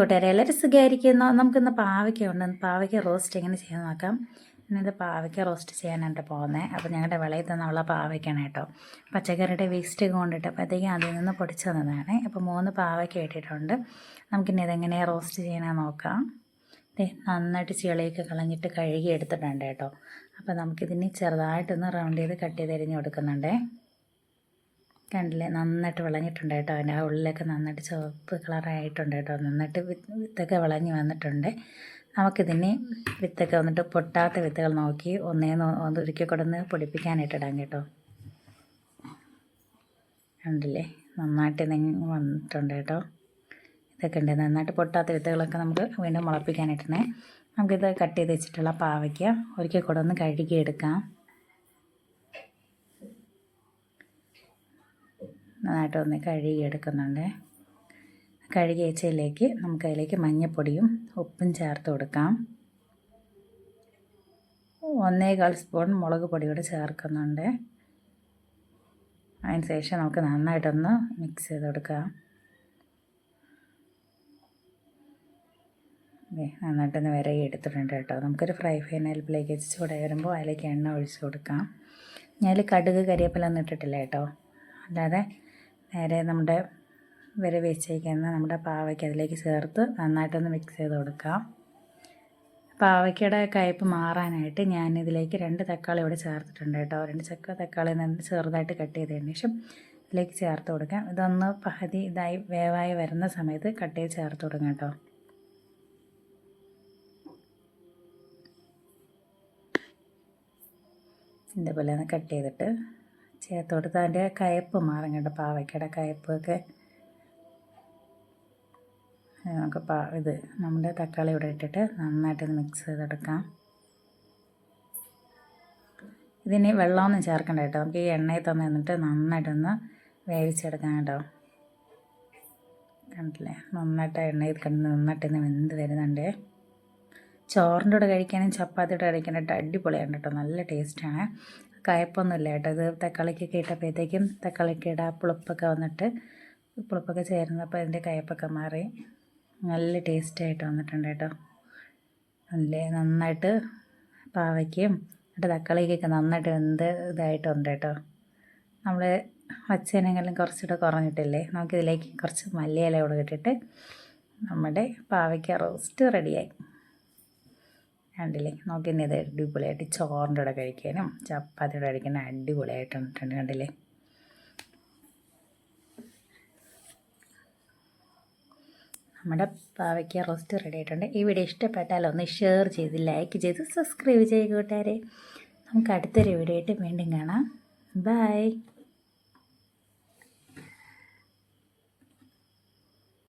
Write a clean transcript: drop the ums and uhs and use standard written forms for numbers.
കൂട്ടുകാരെ എല്ലാവരും സുഖമായിരിക്കുന്നു. നമുക്കിന്ന് പാവയ്ക്ക ഉണ്ട്. പാവയ്ക്ക റോസ്റ്റ് എങ്ങനെ ചെയ്യാൻ നോക്കാം. ഇന്നിത് പാവയ്ക്ക റോസ്റ്റ് ചെയ്യാനായിട്ട് പോകുന്നത്. അപ്പോൾ ഞങ്ങളുടെ വിളയിൽ തന്നുള്ള പാവയ്ക്കാണ് കേട്ടോ. പച്ചക്കറിയുടെ വേസ്റ്റ് കൊണ്ടിട്ട് അപ്പോഴത്തേക്കും അതിൽ നിന്ന് പൊടിച്ചു തന്നതാണ്. അപ്പോൾ 3 പാവയ്ക്ക ഇട്ടിട്ടുണ്ട്. നമുക്കിനി ഇതെങ്ങനെയാണ് റോസ്റ്റ് ചെയ്യാനാണ് നോക്കാം. നന്നായിട്ട് ചെളിയൊക്കെ കളഞ്ഞിട്ട് കഴുകി എടുത്തിട്ടുണ്ട് കേട്ടോ. അപ്പോൾ നമുക്കിതിന് ചെറുതായിട്ടൊന്ന് റൗണ്ട് ചെയ്ത് കട്ട് ചെയ്ത് അരിഞ്ഞ് കൊടുക്കുന്നുണ്ട്. കണ്ടില്ലേ, നന്നായിട്ട് വിളഞ്ഞിട്ടുണ്ട് കേട്ടോ. അതിൻ്റെ ആ ഉള്ളിലൊക്കെ നന്നായിട്ട് ചുവപ്പ് കളറായിട്ടുണ്ട് കേട്ടോ. നന്നായിട്ട് വിത്തൊക്കെ വിളഞ്ഞ് വന്നിട്ടുണ്ട്. നമുക്കിതിന് വിത്തൊക്കെ വന്നിട്ട് പൊട്ടാത്ത വിത്തുകൾ നോക്കി ഒരിക്കൽ കൂടെ ഒന്ന് പൊടിപ്പിക്കാനായിട്ടിടാം കേട്ടോ. കണ്ടില്ലേ, നന്നായിട്ട് വന്നിട്ടുണ്ട് കേട്ടോ. ഇതൊക്കെ ഉണ്ട്, നന്നായിട്ട് പൊട്ടാത്ത വിത്തുകളൊക്കെ നമുക്ക് വീണ്ടും മുളപ്പിക്കാനായിട്ടാണ്. നമുക്കിത് കട്ട് ചെയ്ത് വെച്ചിട്ടുള്ള പാവയ്ക്ക ഒരിക്കൽ കൂടെ ഒന്ന് കഴുകിയെടുക്കാം. നന്നായിട്ടൊന്ന് കഴുകിയെടുക്കുന്നുണ്ട്. കഴുകി വെച്ചതിലേക്ക് നമുക്കതിലേക്ക് മഞ്ഞൾപ്പൊടിയും ഉപ്പും ചേർത്ത് കൊടുക്കാം. 1.25 സ്പൂൺ മുളക് പൊടി കൂടെ ചേർക്കുന്നുണ്ട്. അതിന് ശേഷം നമുക്ക് നന്നായിട്ടൊന്ന് മിക്സ് ചെയ്ത് കൊടുക്കാം. നന്നായിട്ടൊന്ന് വിരകി എടുത്തിട്ടുണ്ട് കേട്ടോ. നമുക്കൊരു ഫ്രൈ പാൻ അടുപ്പിലേക്ക് വെച്ച് ചൂടായി വരുമ്പോൾ അതിലേക്ക് എണ്ണ ഒഴിച്ച് കൊടുക്കാം. ഞാൻ കടുക് കരിവേപ്പില ഒന്നും ഇട്ടിട്ടില്ല കേട്ടോ. അല്ലാതെ നേരെ നമ്മുടെ വെച്ചേക്കുന്ന നമ്മുടെ പാവയ്ക്ക് അതിലേക്ക് ചേർത്ത് നന്നായിട്ടൊന്ന് മിക്സ് ചെയ്ത് കൊടുക്കാം. പാവയ്ക്കയുടെ കയ്പ്പ് മാറാനായിട്ട് ഞാനിതിലേക്ക് 2 തക്കാളി ഇവിടെ ചേർത്തിട്ടുണ്ട് കേട്ടോ. 2 തക്കാളി ചെറുതായിട്ട് കട്ട് ചെയ്തതിന് ശേഷം ഇതിലേക്ക് ചേർത്ത് കൊടുക്കാം. ഇതൊന്ന് പകുതി വേവായി വരുന്ന സമയത്ത് കട്ട് ചെയ്ത് ചേർത്ത് കൊടുക്കാം കേട്ടോ. ഇതേപോലെ ഒന്ന് കട്ട് ചെയ്തിട്ട് ചേർത്ത് കൊടുത്ത് അതിൻ്റെ കയ്പ്പ് മാറും കേട്ടോ. പാവയ്ക്കയുടെ കയ്പ്പൊക്കെ നമുക്ക് നമ്മുടെ തക്കാളി ഇവിടെ ഇട്ടിട്ട് നന്നായിട്ടൊന്ന് മിക്സ് ചെയ്തെടുക്കാം. ഇതിന് വെള്ളമൊന്നും ചേർക്കണ്ട കേട്ടോ. നമുക്ക് ഈ എണ്ണയിൽ തന്നിട്ട് നന്നായിട്ടൊന്ന് വേവിച്ചെടുക്കാം കേട്ടോ. കണ്ടില്ലേ, നന്നായിട്ട് എണ്ണയിൽ കണ്ട് നന്നായിട്ടൊന്ന് വെന്ത് വരുന്നുണ്ട്. ചോറിൻ്റെ കൂടെ കഴിക്കാനും ചപ്പാത്തിയുടെ കഴിക്കാനായിട്ട് അടിപൊളിയാണ് കേട്ടോ. നല്ല ടേസ്റ്റാണ്. കയ്പ്പൊന്നുമില്ല കേട്ടോ. ഇത് തക്കാളിക്കൊക്കെ ഇട്ടപ്പോഴത്തേക്കും തക്കാളിക്കയുടെ ആ പുളിപ്പൊക്കെ ചേർന്നപ്പോൾ അതിൻ്റെ കയ്പ്പൊക്കെ മാറി നല്ല ടേസ്റ്റായിട്ട് വന്നിട്ടുണ്ട് കേട്ടോ. നന്നായിട്ട് പാവയ്ക്കയും തക്കാളിക്കൊക്കെ നന്നായിട്ട് ഇതായിട്ടുണ്ട് കേട്ടോ. നമ്മൾ വച്ചതിനെങ്കിലും കുറച്ചുകൂടെ കുറഞ്ഞിട്ടില്ലേ. നമുക്കിതിലേക്ക് കുറച്ച് മല്ലിയില കൂടെ ഇട്ടിട്ട് നമ്മുടെ പാവയ്ക്ക റോസ്റ്റ് റെഡിയായി. കണ്ടില്ലേ, നോക്കിന്നെ ഇത് അടിപൊളിയായിട്ട് ചോറിൻ്റെ കൂടെ കഴിക്കാനും ചപ്പാത്തിയുടെ കഴിക്കാനും അടിപൊളിയായിട്ട് വന്നിട്ടുണ്ട്. കണ്ടില്ലേ, നമ്മുടെ പാവയ്ക്ക റോസ്റ്റ് റെഡി ആയിട്ടുണ്ട്. ഈ വീഡിയോ ഇഷ്ടപ്പെട്ടാൽ ഒന്ന് ഷെയർ ചെയ്ത് ലൈക്ക് ചെയ്ത് സബ്സ്ക്രൈബ് ചെയ്യുക കൂട്ടുകാരെ. നമുക്ക് അടുത്തൊരു വീഡിയോ ആയിട്ട് വീണ്ടും കാണാം. ബൈ.